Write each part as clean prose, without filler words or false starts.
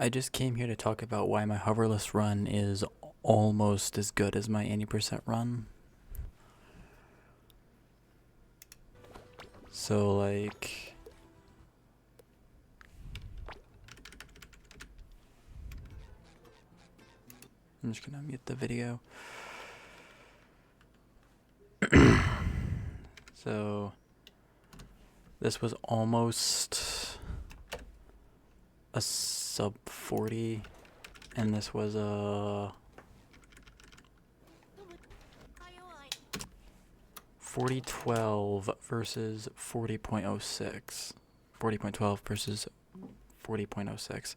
I just came here to talk about why my hoverless run is almost as good as my 80% run. So like, I'm just gonna mute the video. So this was almost a sub 40, and this was a 4012 versus 40.06. 40.12 versus 40.06.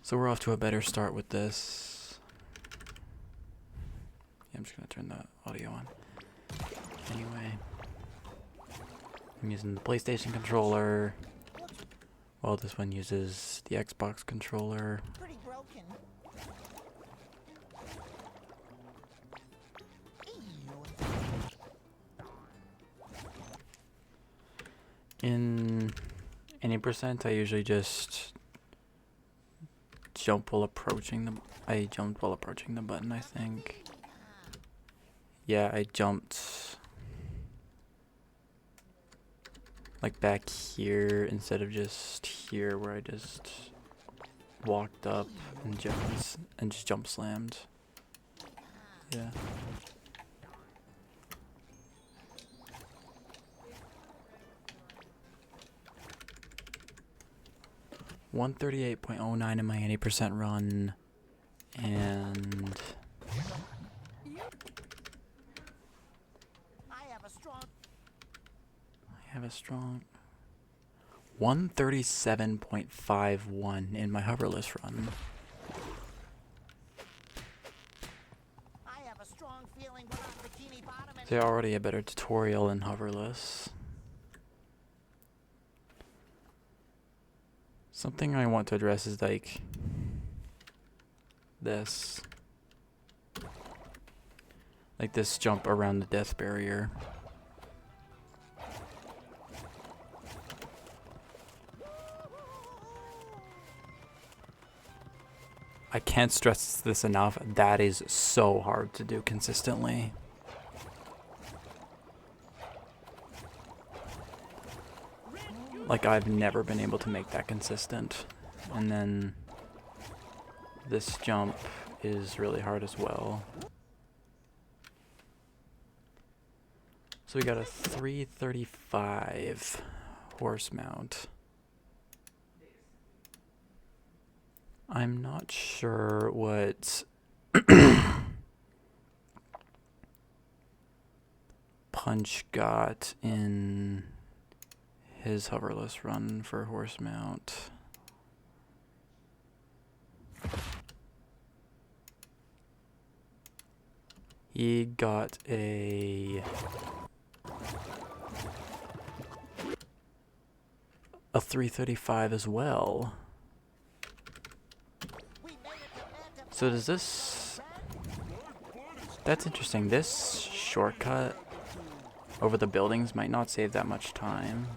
So we're off to a better start with this. Yeah, I'm just gonna turn the audio on. Anyway, I'm using the PlayStation controller, while this one uses the Xbox controller. Pretty broken. In any percent, I usually just jump while approaching the. I jumped while approaching the button, I think. Yeah, I jumped like back here instead of just here, where I just walked up and just jump slammed. Yeah. $138.09 in my 80% run, and I have a strong 137.51 in my hoverless run. have a strong feeling we're on Bikini Bottom and They're already a better tutorial in hoverless. Something I want to address is like this. Like this jump around the death barrier. I can't stress this enough. That is so hard to do consistently. Like, I've never been able to make that consistent. And then this jump is really hard as well. So we got a 335 horse mount. I'm not sure what Punch got in his hoverless run for horse mount. He got a 335 as well. So does this... That's interesting. This shortcut over the buildings might not save that much time.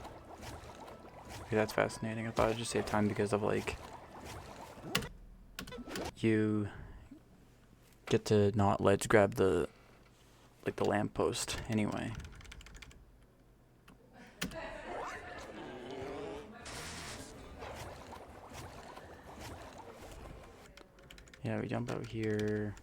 Okay, that's fascinating. I thought it'd just save time because of like... You get to not ledge grab the... like the lamppost anyway. Yeah, we jump out here.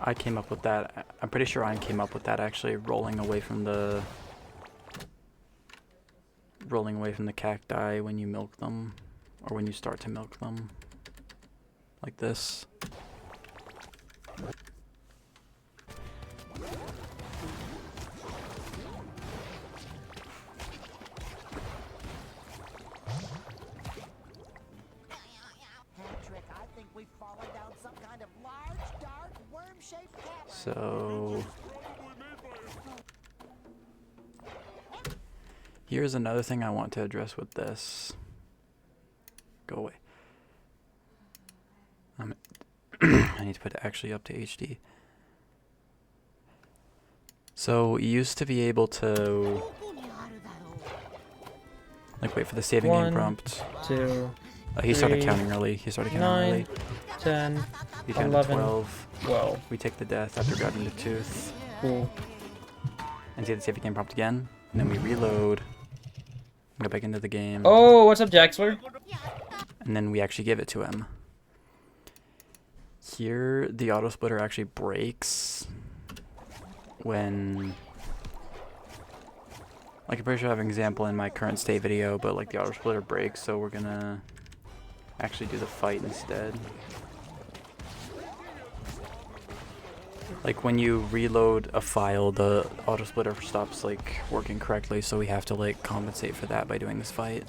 I came up with that. I'm pretty sure I came up with that actually, rolling away from the cacti when you milk them, or when you start to milk them, like this. I think we've fallen down some kind of large, dark, worm-shaped cavern. So here's another thing I want to address with this. Go away. I need to put it actually up to HD. So you used to be able to like wait for the saving game 1, prompt. 2, He started 3, counting early. He started counting 9, early. 10, He counted 11, 12. 12. We take the death after grabbing the tooth. Cool. And see the saving game prompt again. And then we reload. Go back into the game. Oh, what's up, Jaxler? And then we actually give it to him. Here, the auto splitter actually breaks when, like, I'm pretty sure I have an example in my current state video, but like the auto splitter breaks, so we're gonna actually do the fight instead. Like when you reload a file, the auto splitter stops like working correctly, so we have to like compensate for that by doing this fight.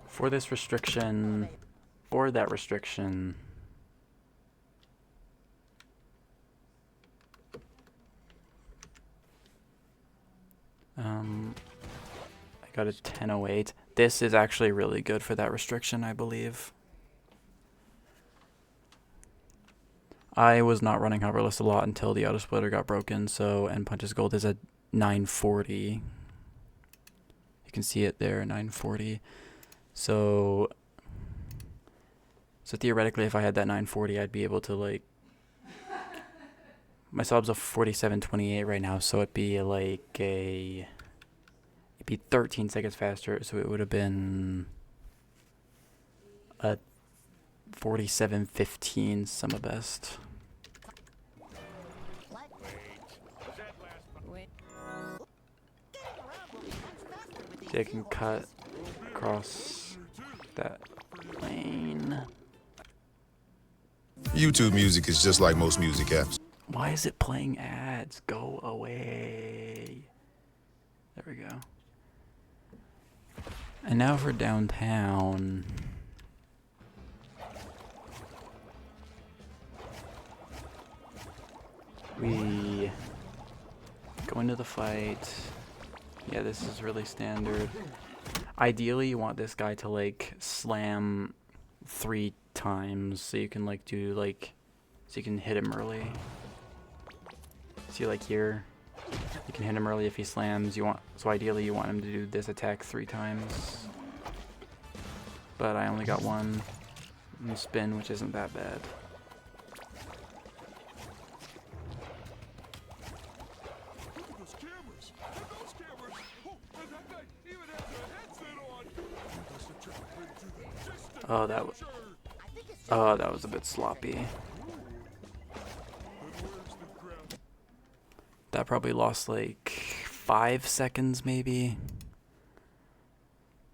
For this restriction, or that restriction, I got a 1008. This is actually really good for that restriction, I believe. I was not running Hoverless a lot until the auto splitter got broken, so End Punch's Gold is at 940. You can see it there, 940. So theoretically, if I had that 940, I'd be able to like, my sub's a 4728 right now, so it'd be like it'd be 13 seconds faster, so it would have been a 4715 summer best. See, I can cut across that lane. YouTube music is just like most music apps. Why is it playing ads? Go away. There we go. And now for downtown. We go into the fight. Yeah, this is really standard. Ideally, you want this guy to like slam 3 times so you can like do like, so you can hit him early. See, like here, you can hit him early if he slams. So ideally you want him to do this attack 3 times. But I only got 1 in spin, which isn't that bad. Oh, that was a bit sloppy. That probably lost like 5 seconds maybe.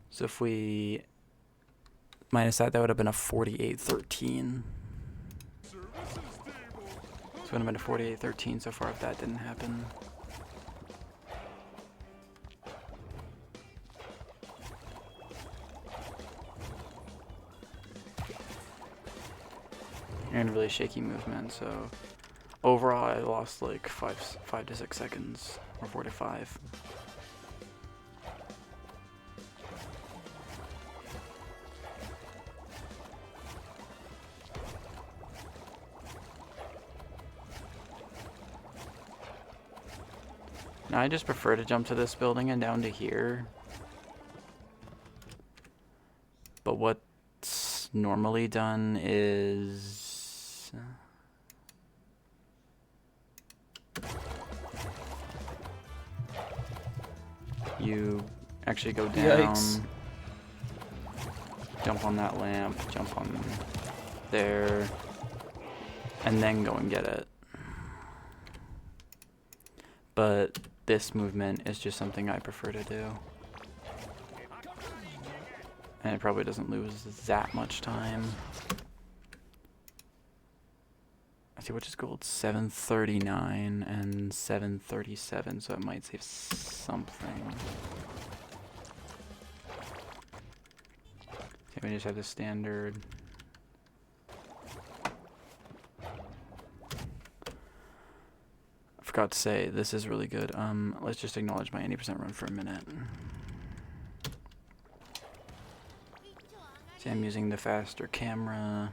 So if we minus that, that would have been a 48-13. So it would have been a 48-13 so far if that didn't happen. And really shaky movement, so overall I lost like 5 to 6 seconds, or 4 to 5. Now I just prefer to jump to this building and down to here. But what's normally done is you actually go down, Yikes. jump on that lamp, jump on there, and then go and get it. But this movement is just something I prefer to do. And it probably doesn't lose that much time. I see which is gold, 739 and 737, so it might save something. Okay, we just have the standard. I forgot to say, this is really good. Let's just acknowledge my 80% run for a minute. See, I'm using the faster camera.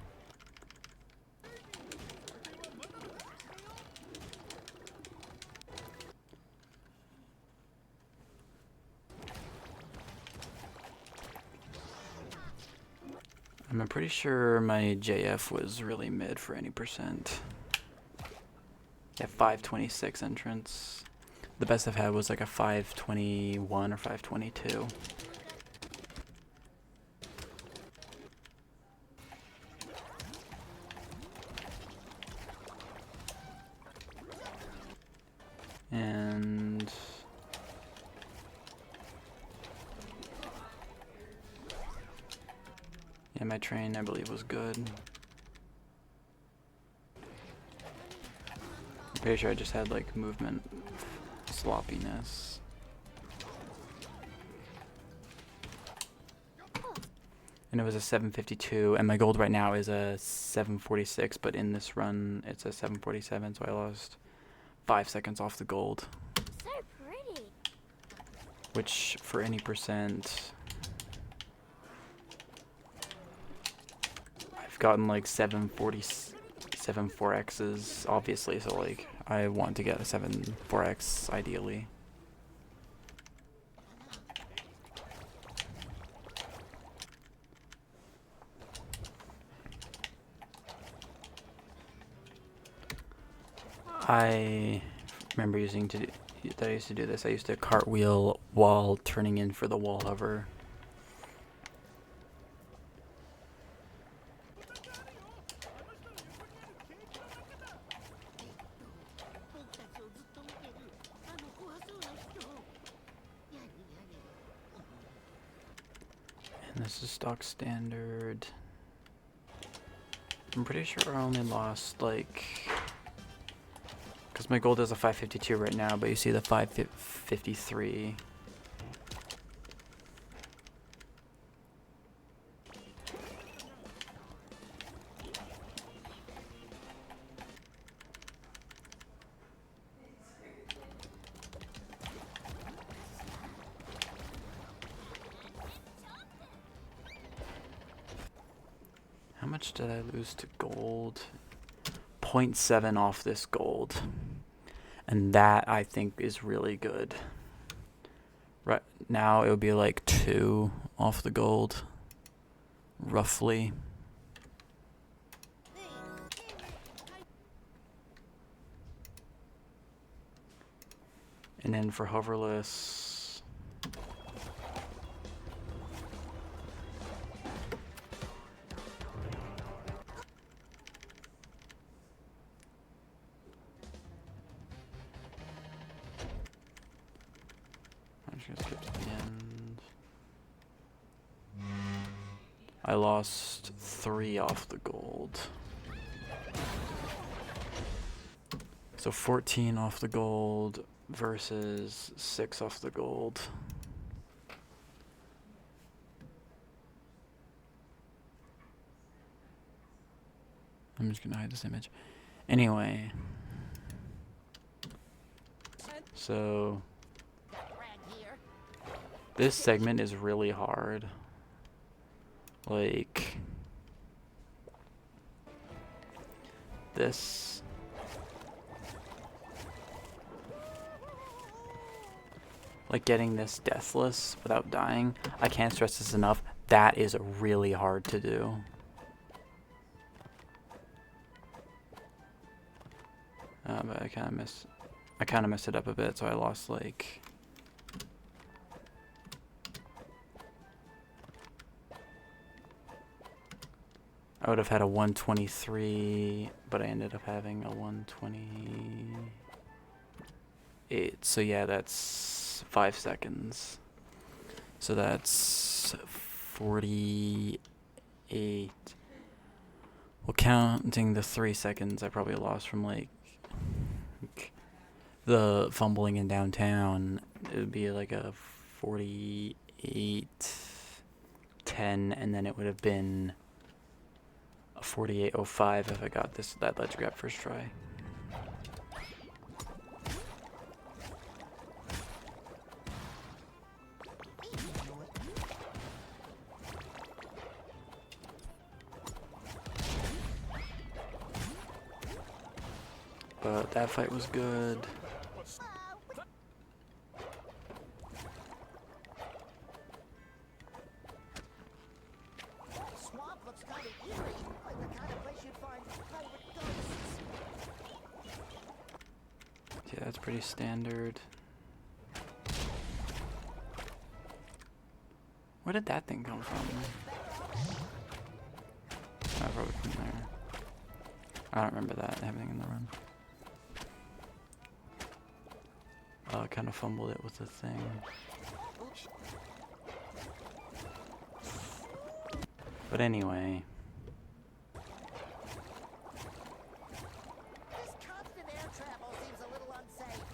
I'm pretty sure my JF was really mid for any percent. Yeah, 526 entrance. The best I've had was like a 521 or 522. And yeah, my train I believe was good. I'm pretty sure I just had like movement sloppiness. And it was a 752, and my gold right now is a 746, but in this run it's a 747, so I lost 5 seconds off the gold. So pretty. Which for any percent, I've gotten like 747 4Xs, obviously, so like I want to get a 4X ideally. I remember I used to do this. I used to cartwheel while turning in for the wall hover. And this is stock standard. I'm pretty sure I only lost like, because my gold is a 552 right now, but you see the 553. How much did I lose to gold? 0.7 off this gold. And that I think is really good. Right now it would be like 2 off the gold, roughly. And then for Hoverless, I'm just gonna skip to the end. I lost 3 off the gold. So 14 off the gold versus 6 off the gold. I'm just gonna hide this image. Anyway. So this segment is really hard. Like this. Like getting this deathless without dying. I can't stress this enough. That is really hard to do. But I kind of messed it up a bit, so I lost like I would have had a 123, but I ended up having a 128. So yeah, that's 5 seconds. So that's 48. Well, counting the 3 seconds I probably lost from like the fumbling in downtown, it would be like a 48, 10, and then it would have been a 48.05 if I got that ledge grab first try. But that fight was good. Swamp looks kind of eerie, like the kind of place you'd find private ghosts. Yeah, that's pretty standard. Where did that thing come from? I probably from there. I don't remember that happening in the run. I kind of fumbled it with the thing. But anyway. This constant air travel seems a little unsafe.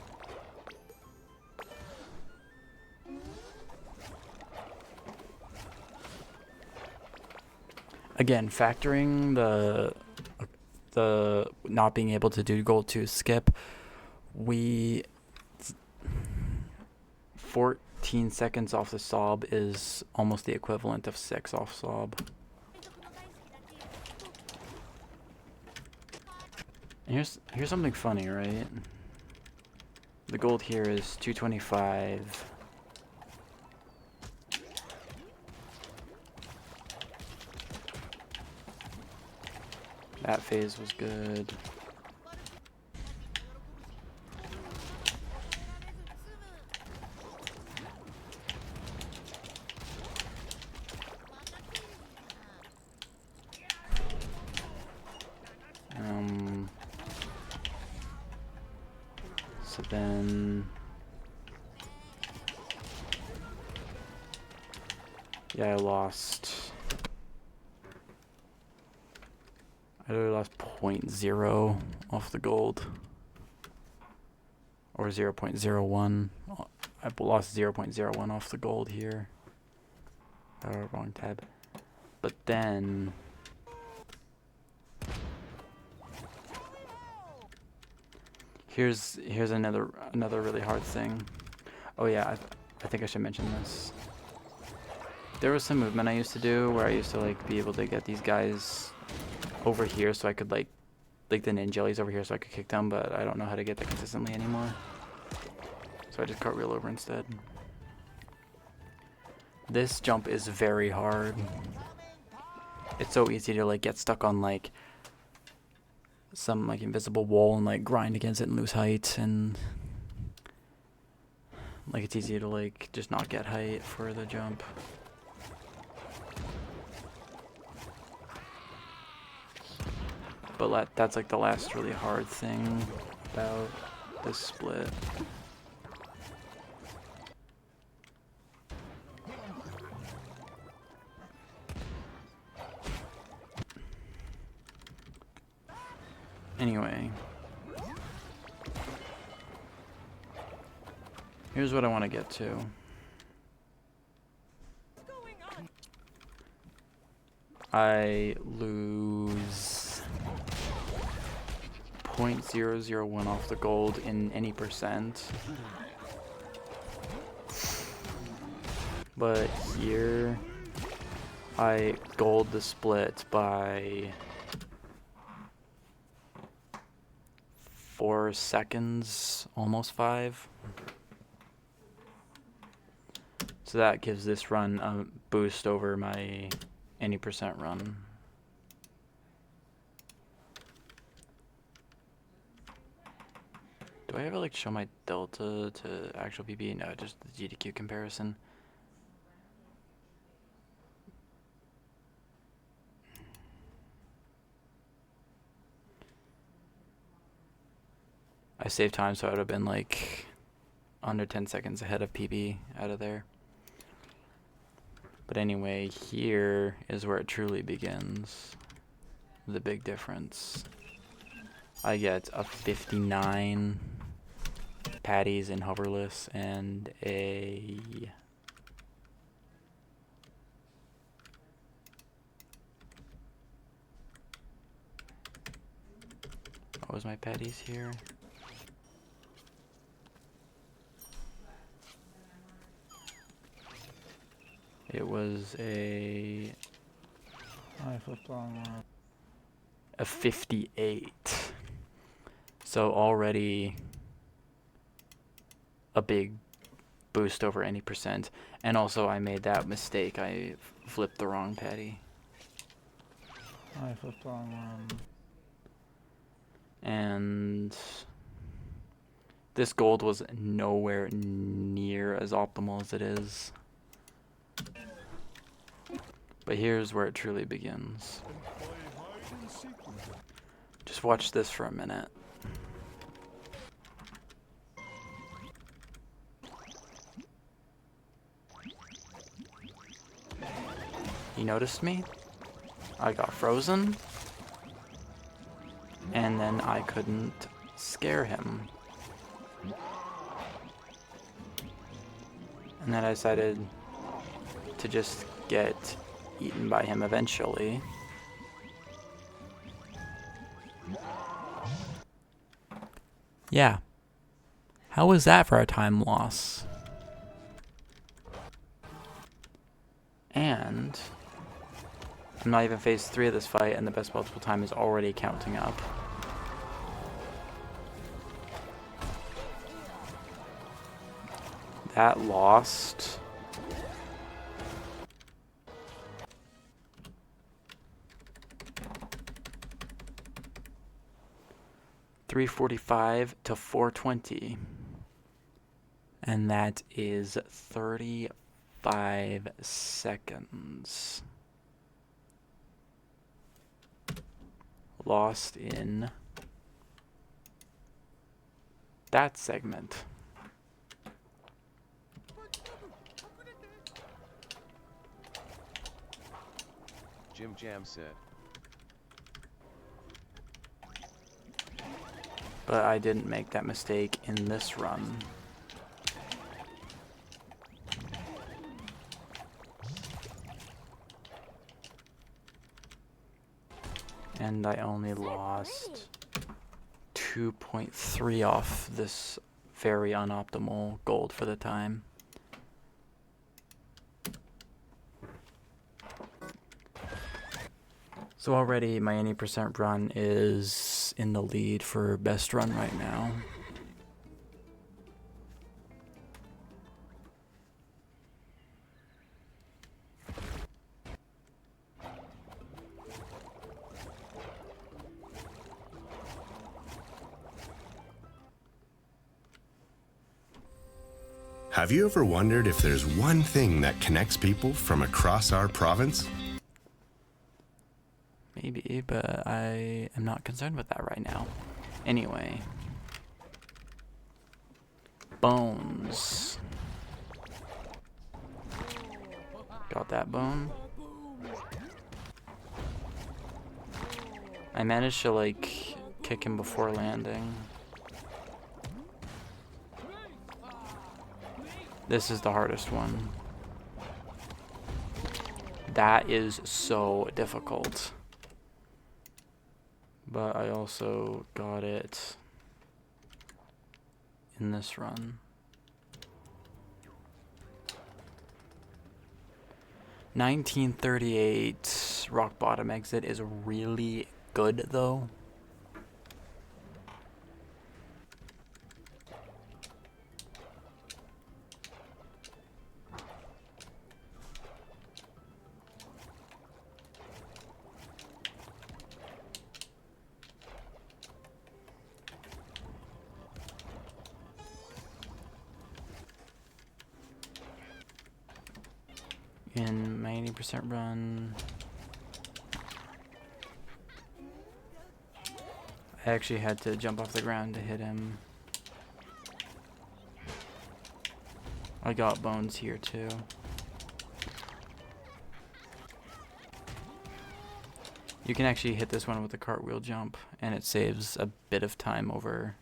Again, factoring the not being able to do gold 2 skip, we 14 seconds off the sob is almost the equivalent of 6 off sob. And here's something funny, right? The gold here is 225. That phase was good. So then, yeah, I lost 0.0 off the gold, or 0.01. I lost 0.01 off the gold here. Wrong tab. But then here's another really hard thing. Oh yeah, I think I should mention this. There was some movement I used to do where I used to like be able to get these guys over here so I could like the ninjellies over here so I could kick them, but I don't know how to get that consistently anymore. So I just cartwheel over instead. This jump is very hard. It's so easy to like get stuck on like some like invisible wall and like grind against it and lose height, and like it's easy to like just not get height for the jump. But that's like the last really hard thing about this split. Anyway, here's what I want to get to. I lose 0.001 off the gold in any percent. But here, I gold the split by 4 seconds, almost 5. So that gives this run a boost over my any percent run. Do I ever like show my delta to actual PB? No, just the GDQ comparison. I saved time, so I would have been like under 10 seconds ahead of PB out of there. But anyway, here is where it truly begins. The big difference. I get a 59 patties in Hoverless and a what was my patties here? It was a I flipped on a 58. So already a big boost over any percent. And also I made that mistake. I flipped the wrong patty. I flipped the wrong one. And this gold was nowhere near as optimal as it is. But here's where it truly begins. Just watch this for a minute. He noticed me. I got frozen. And then I couldn't scare him. And then I decided to just get eaten by him eventually. Yeah. How was that for a time loss? And I'm not even phase 3 of this fight, and the best multiple time is already counting up. That lost. $345 to $420. And that is 35 seconds. Lost in that segment. Jim Jam said. But I didn't make that mistake in this run. And I only lost 2.3 off this very unoptimal gold for the time. So already my 80% run is in the lead for best run right now. Have you ever wondered if there's one thing that connects people from across our province? Maybe, but I am not concerned with that right now. Anyway. Bones. Got that bone. I managed to, like, kick him before landing. This is the hardest one. That is so difficult. But I also got it in this run. 1938 rock bottom exit is really good though. In my 80% run, I actually had to jump off the ground to hit him. I got bones here too. You can actually hit this one with a cartwheel jump, and it saves a bit of time over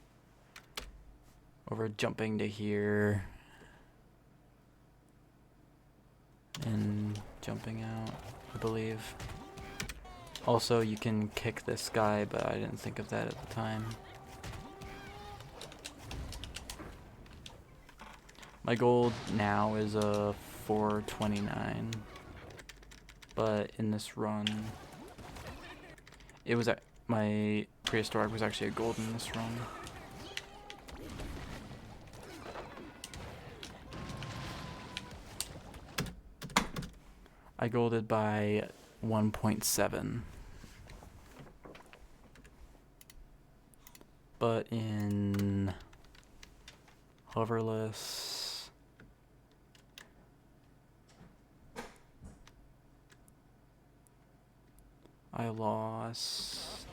jumping to here and jumping out, I believe. Also, you can kick this guy, but I didn't think of that at the time. My gold now is a 429, but in this run, it was my prehistoric was actually a gold in this run. I golded by 1.7. But in Hoverless, I lost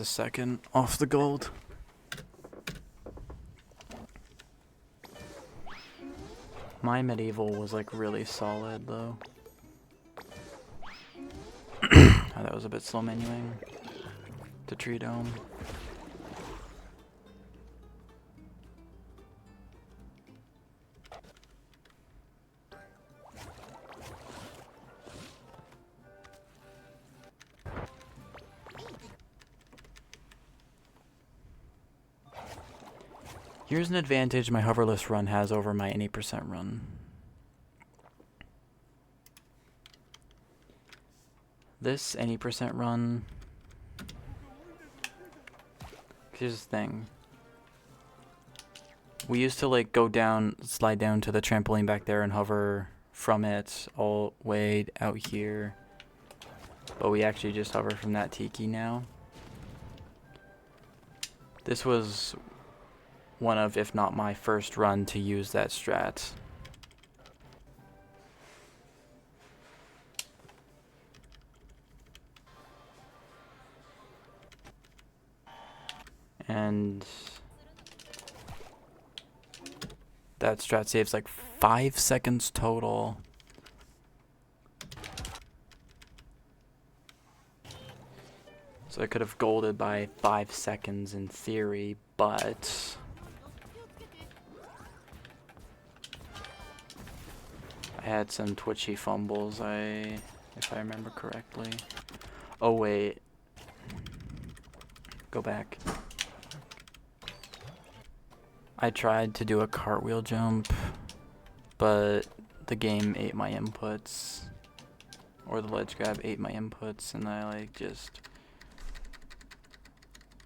a second off the gold. My medieval was like really solid though. Oh, that was a bit slow menuing to Tree Dome. Here's an advantage my hoverless run has over my any percent run. This any percent run, here's the thing. We used to like go down, slide down to the trampoline back there and hover from it all the way out here. But we actually just hover from that tiki now. This was one of, if not my first run to use that strat. And that strat saves like 5 seconds total. So I could have golded by 5 seconds in theory, but I had some twitchy fumbles, if I remember correctly. Oh wait. Go back. I tried to do a cartwheel jump, but the game ate my inputs. Or the ledge grab ate my inputs, and I like just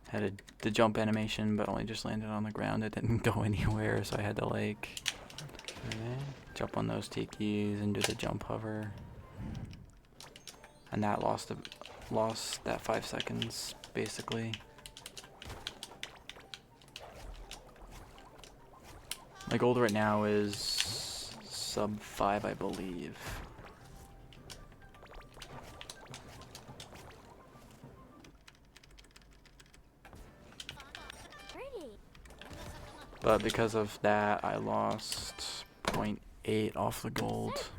had the jump animation, but only just landed on the ground. It didn't go anywhere, so I had to like jump on those tikis and do the jump hover. And that lost that 5 seconds, basically. My gold right now is sub 5, I believe. But because of that, I lost 0.8 off the gold.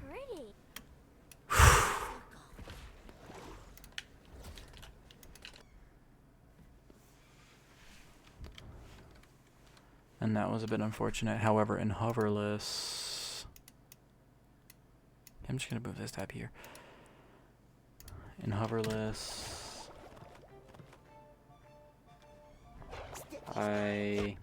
And that was a bit unfortunate. However, in Hoverless, I'm just gonna move this tab here. In Hoverless, I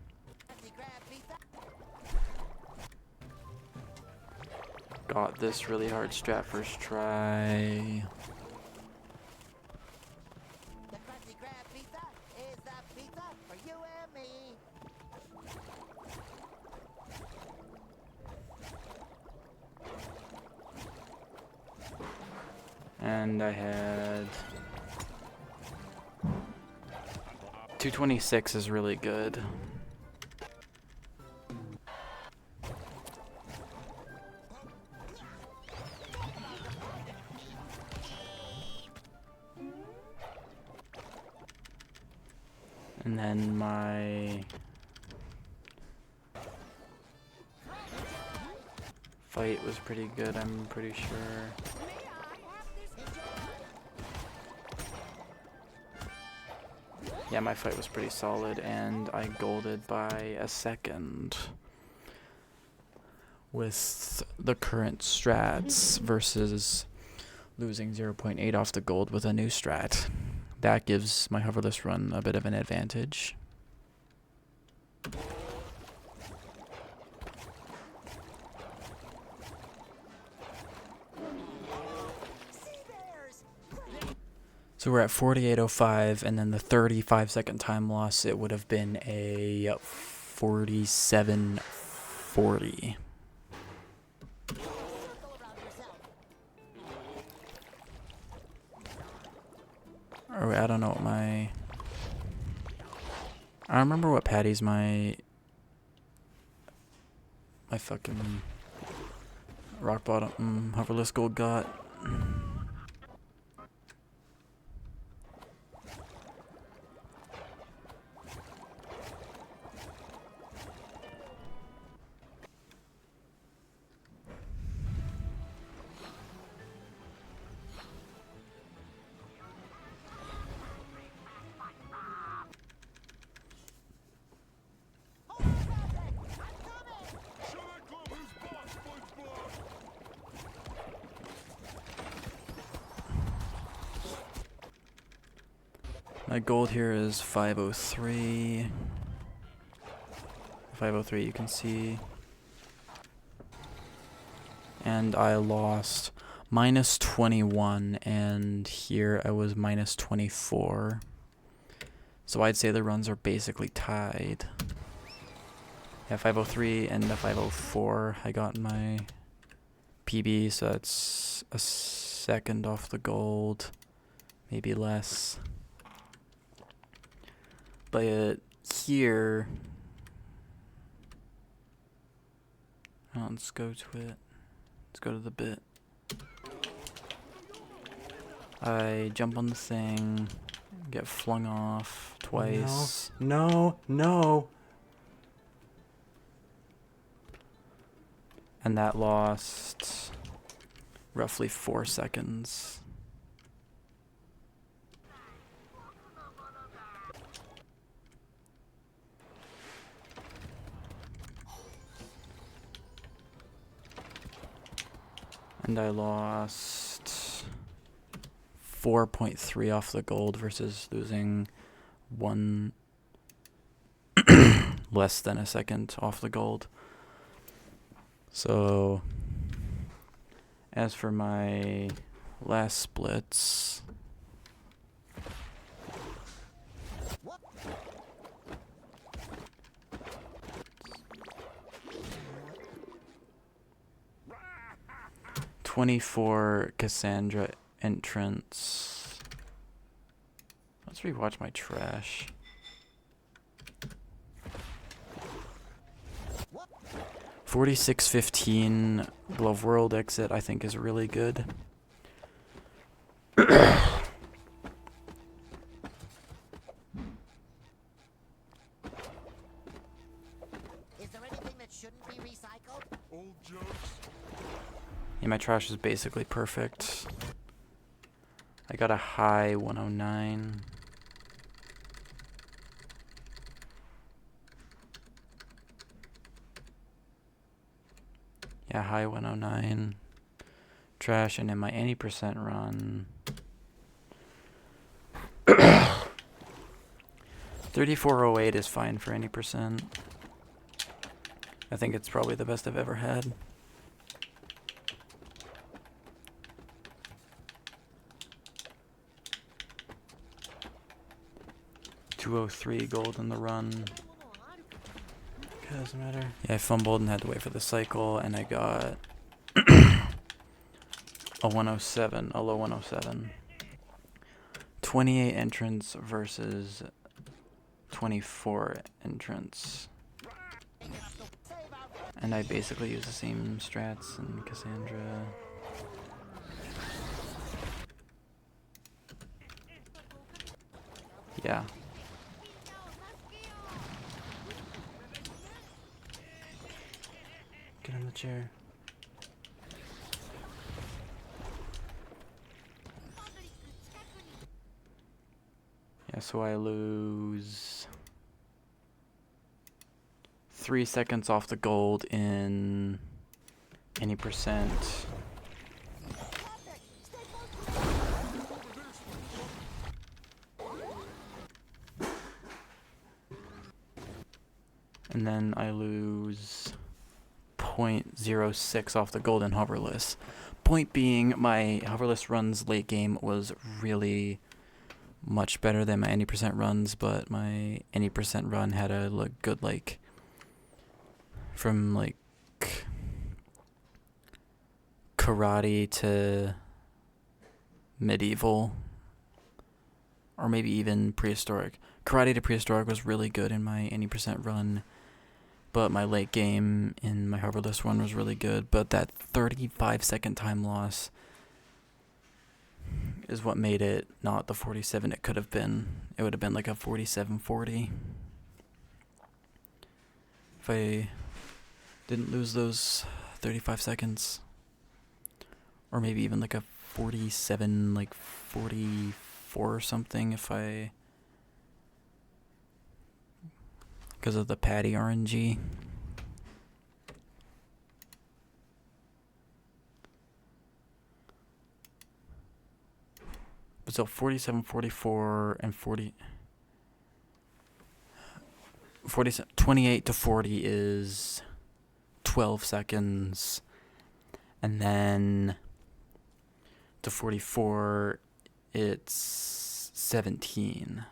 got this really hard strat first try. The Krusty Krab pizza is the pizza for you and me. And I had 226 is really good. And then my fight was pretty good, I'm pretty sure. Yeah, my fight was pretty solid, and I golded by a second with the current strats versus losing 0.8 off the gold with a new strat. That gives my hoverless run a bit of an advantage. So we're at 48.05, and then the 35-second time loss, it would have been a 47.40. Or I don't know what my... I don't remember what patties my fucking rock bottom hoverless gold got. My gold here is 503. 503 you can see. And I lost minus 21, and here I was minus 24. So I'd say the runs are basically tied. Yeah, 503 and the 504 I got in my PB, so that's a second off the gold, maybe less. But here, let's go to it. Let's go to the bit. I jump on the thing, get flung off twice. No, no. And that lost roughly 4 seconds. And I lost 4.3 off the gold versus losing one less than a second off the gold. So as for my last splits, '24 Cassandra entrance. Let's rewatch my trash. 4615 Glove World exit I think is really good. Is there anything that shouldn't be recycled? Old jokes. Yeah, my trash is basically perfect. I got a high 109. Yeah, high 109. Trash, and in my any percent run, 3408 is fine for any percent. I think it's probably the best I've ever had. $203 gold in the run. Okay, doesn't matter. Yeah, I fumbled and had to wait for the cycle, and I got a 107, a low 107. 28 entrance versus 24 entrance. And I basically use the same strats in Cassandra. Yeah. Get in the chair. Yeah, so I lose 3 seconds off the gold in any percent. And then I lose 0.06 off the gold in Hoverless. Point being, my Hoverless runs late game was really much better than my any percent runs, but my any percent run had a good like from like karate to medieval, or maybe even prehistoric. Karate to prehistoric was really good in my any percent run, but my late game in my Hoverless one was really good. But that 35-second time loss is what made it not the 47 it could have been. It would have been like a 47-40 if I didn't lose those 35 seconds. Or maybe even like a 47, like 44 or something if I... because of the patty RNG. So 47, 44, and 28 to 40 is 12 seconds. And then to 44, it's 17.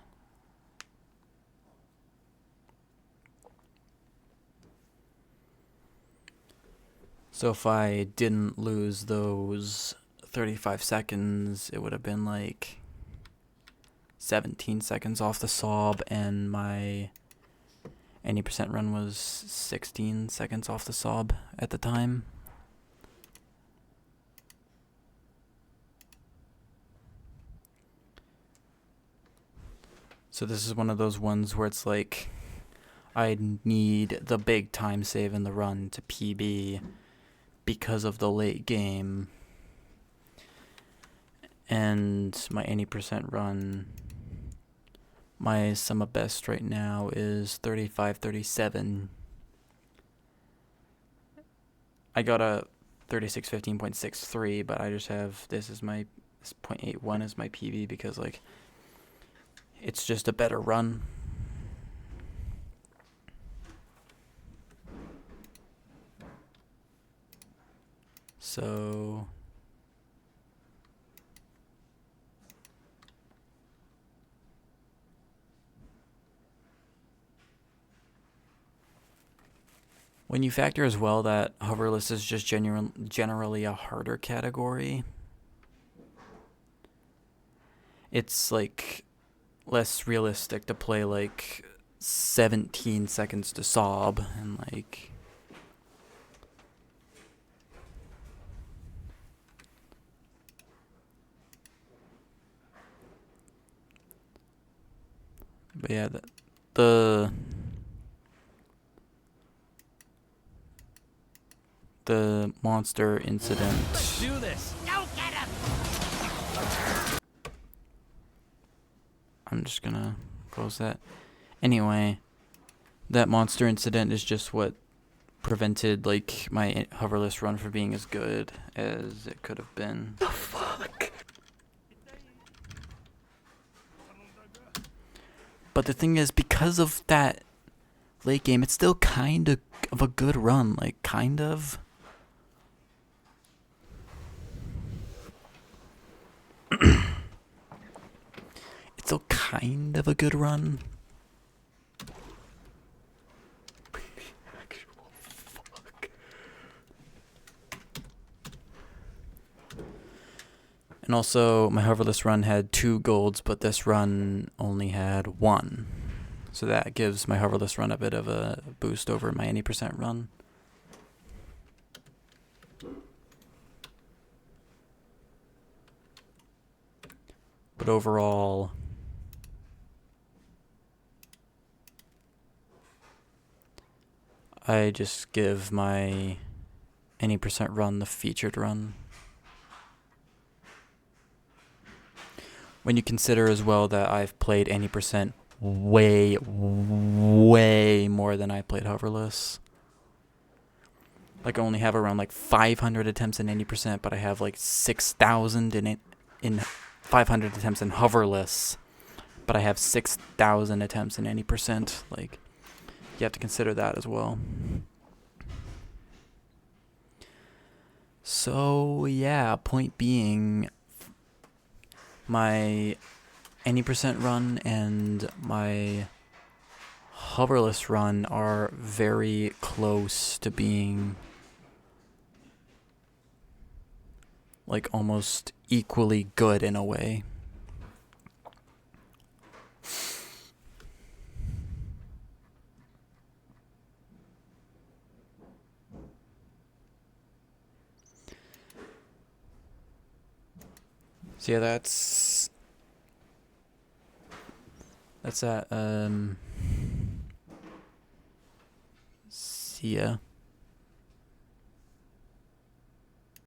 So if I didn't lose those 35 seconds, it would have been like 17 seconds off the sob, and my any percent run was 16 seconds off the sob at the time. So this is one of those ones where it's like I need the big time save in the run to PB because of the late game. And my 80% run, my sum of best right now is 35-37. I got a 36:15.63, but I just have this .81 is my PB because like it's just a better run. So when you factor as well that Hoverless is just generally a harder category, it's like less realistic to play like 17 seconds to sob and like but yeah, the monster incident. Let's do this. Go get him. I'm just gonna close that. Anyway, that monster incident is just what prevented like my Hoverless run from being as good as it could have been. The fuck? But the thing is, because of that late game, it's still kind of a good run. Like, kind of. It's still kind of a good run. And also, my Hoverless run had 2 golds, but this run only had 1. So that gives my Hoverless run a bit of a boost over my 80% run. But overall, I just give my 80% run the featured run. When you consider as well that I've played 80% way more than I played Hoverless. Like I only have around like 500 attempts in 80%, but I have like 6,000 in 500 attempts in Hoverless, but I have 6,000 attempts in 80%. Like you have to consider that as well. So yeah, point being, my any percent run and my hoverless run are very close to being like almost equally good in a way. So yeah, that's at see ya.